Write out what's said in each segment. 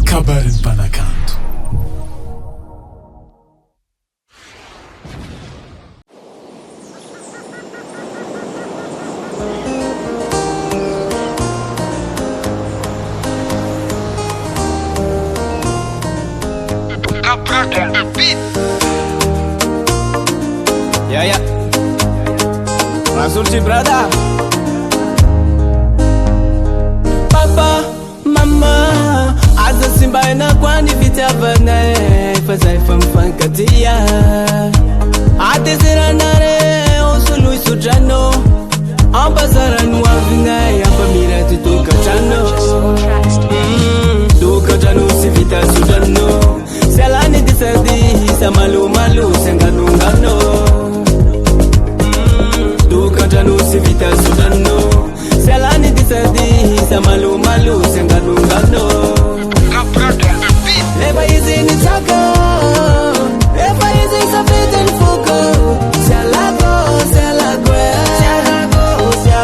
kabarin'ny mpanakanto. Yeah. Rasulchi brother. Papa, mama, aza simbaina kwani vitavana fazaifa mfankatia. Atezera nare osulu sudrano. Ambazaranu avinai ambamira tuka chano. Tuka chano si vita sudrano. Selani disadi samalu malu senganungano. Tukajanu si vita sudano. Selani disadi samalu malu senganungano. Never easy ni taka. Never easy sabete ni fuko. Selago, selago.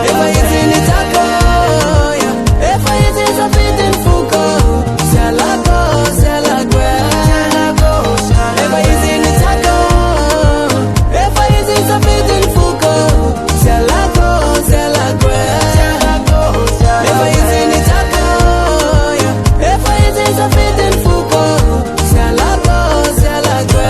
Never easy ni taka. Never easy sabete ni fuko. Selago, selago. Never easy ni taka. Never easy sabete ni fuko. Selago, selago. Never easy ni taka. Never easy sabete ni fuko. Selago, selago.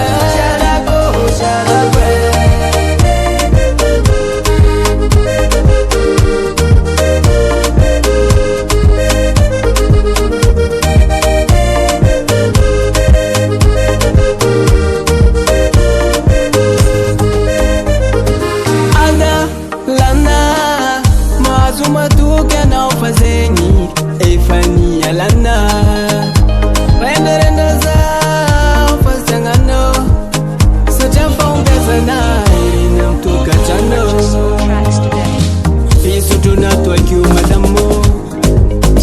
Ana lana mazuma tuke na ufazeni efani alana renda za ufazangano sajamba ungezana irina mtuka chano fisu tunatwa kiumadamo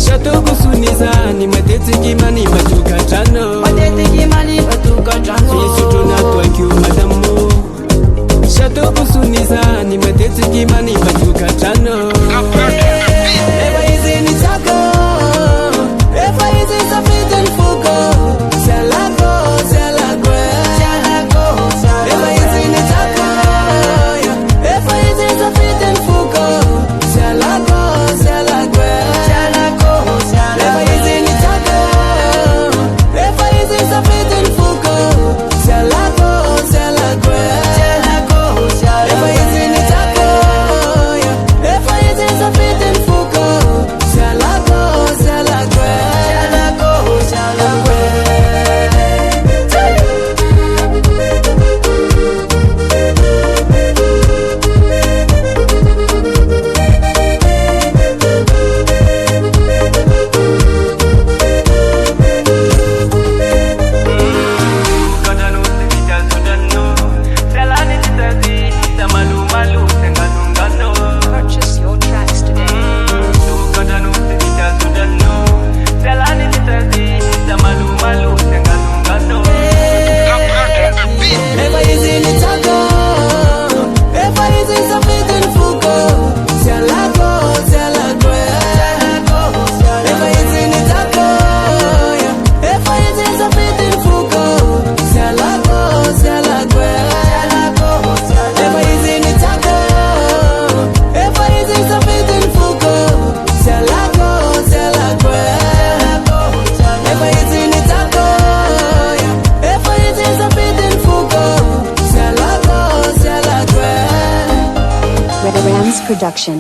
shato kusuniza ni matete kimani batuka chano fisu tunatwa kiumadamo shato kusuniza ni matete kimani batuka chano. Never easy ni taka. Never easy sabete ni fuko. Selago, selago. Never easy ni taka. Never easy sabete ni fuko. Selago, selago. Never easy ni taka. Never easy sabete ni fuko. Selago, selago. Never easy ni taka. Never easy sabete ni fuko. Selago, selago. Purchase your tracks today. Never easy ni taka. Never easy sabete ni fuko. Selago, selago. Never easy ni taka. Never easy sabete ni fuko. Selago, selago. Never easy ni taka. Never easy sabete ni fuko. Selago, selago. Never easy ni taka. Never easy sabete ni fuko. Selago, selago. Rams Production.